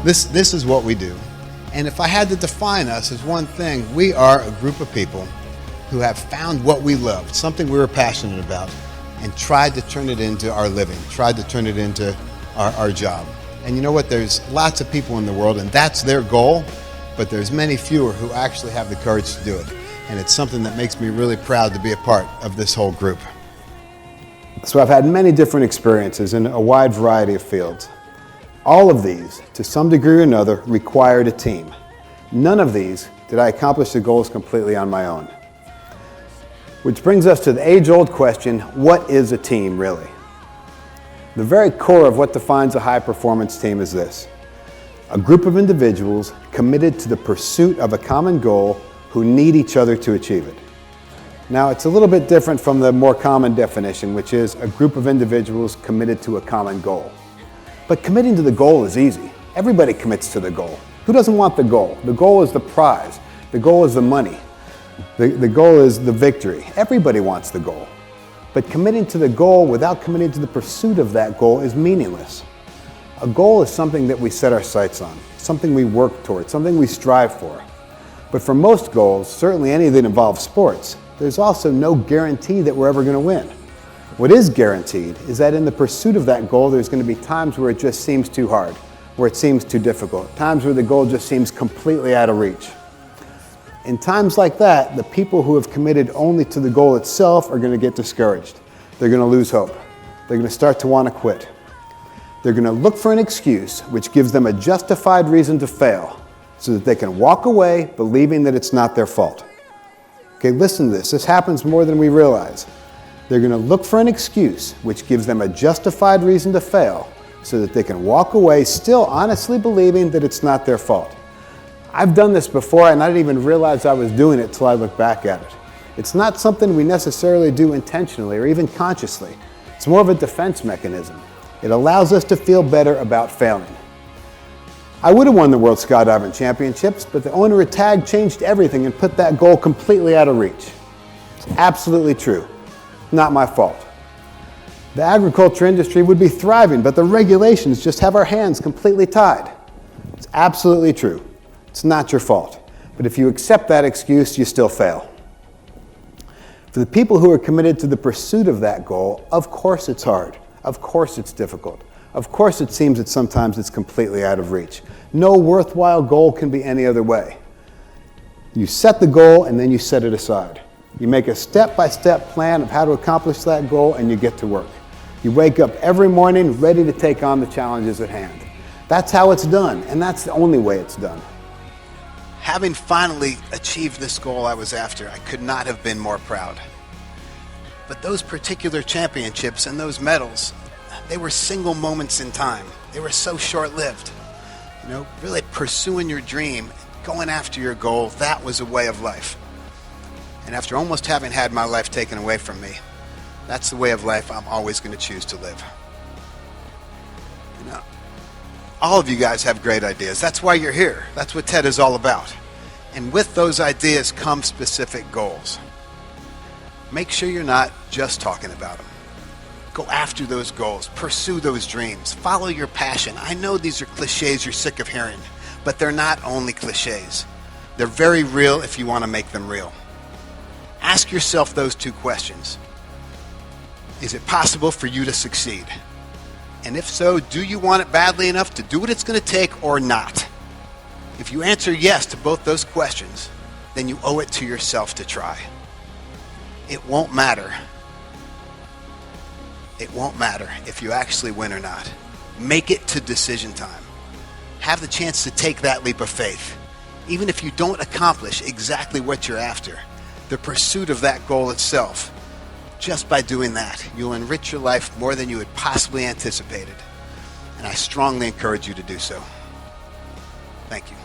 This is what we do. And if I had to define us as one thing, we are a group of people who have found what we love, something we were passionate about, and tried to turn it into our living, tried to turn it into our job. And you know what? There's lots of people in the world, and that's their goal, but there's many fewer who actually have the courage to do it. And it's something that makes me really proud to be a part of this whole group. So I've had many different experiences in a wide variety of fields. All of these, to some degree or another, required a team. None of these did I accomplish the goals completely on my own. Which brings us to the age-old question, what is a team really? The very core of what defines a high-performance team is this: a group of individuals committed to the pursuit of a common goal who need each other to achieve it. Now, it's a little bit different from the more common definition, which is a group of individuals committed to a common goal. But committing to the goal is easy. Everybody commits to the goal. Who doesn't want the goal? The goal is the prize. The goal is the money. The goal is the victory. Everybody wants the goal. But committing to the goal without committing to the pursuit of that goal is meaningless. A goal is something that we set our sights on, something we work towards, something we strive for. But for most goals, certainly any that involve sports, there's also no guarantee that we're ever going to win. What is guaranteed is that in the pursuit of that goal, there's going to be times where it just seems too hard, where it seems too difficult, times where the goal just seems completely out of reach. In times like that, the people who have committed only to the goal itself are going to get discouraged. They're going to lose hope. They're going to start to want to quit. They're going to look for an excuse which gives them a justified reason to fail so that they can walk away believing that it's not their fault. Okay, listen to this. This happens more than we realize. They're going to look for an excuse which gives them a justified reason to fail so that they can walk away still honestly believing that it's not their fault. I've done this before and I didn't even realize I was doing it till I look back at it. It's not something we necessarily do intentionally or even consciously. It's more of a defense mechanism. It allows us to feel better about failing. I would have won the World Skydiving Championships, but the owner of TAG changed everything and put that goal completely out of reach. It's absolutely true. Not my fault. The agriculture industry would be thriving, but the regulations just have our hands completely tied. It's absolutely true. It's not your fault. But if you accept that excuse, you still fail. For the people who are committed to the pursuit of that goal, of course it's hard. Of course it's difficult. Of course it seems that sometimes it's completely out of reach. No worthwhile goal can be any other way. You set the goal and then you set it aside. You make a step-by-step plan of how to accomplish that goal and you get to work. You wake up every morning ready to take on the challenges at hand. That's how it's done, and that's the only way it's done. Having finally achieved this goal I was after, I could not have been more proud. But those particular championships and those medals, they were single moments in time. They were so short-lived. You know, really pursuing your dream, going after your goal, that was a way of life. And after almost having had my life taken away from me, that's the way of life I'm always going to choose to live. You know, all of you guys have great ideas. That's why you're here. That's what TED is all about. And with those ideas come specific goals. Make sure you're not just talking about them. Go after those goals. Pursue those dreams. Follow your passion. I know these are cliches you're sick of hearing, but they're not only cliches. They're very real if you want to make them real. Ask yourself those two questions. Is it possible for you to succeed? And if so, do you want it badly enough to do what it's going to take or not? If you answer yes to both those questions, then you owe it to yourself to try. It won't matter. It won't matter if you actually win or not. Make it to decision time. Have the chance to take that leap of faith. Even if you don't accomplish exactly what you're after, the pursuit of that goal itself, just by doing that, you'll enrich your life more than you had possibly anticipated. And I strongly encourage you to do so. Thank you.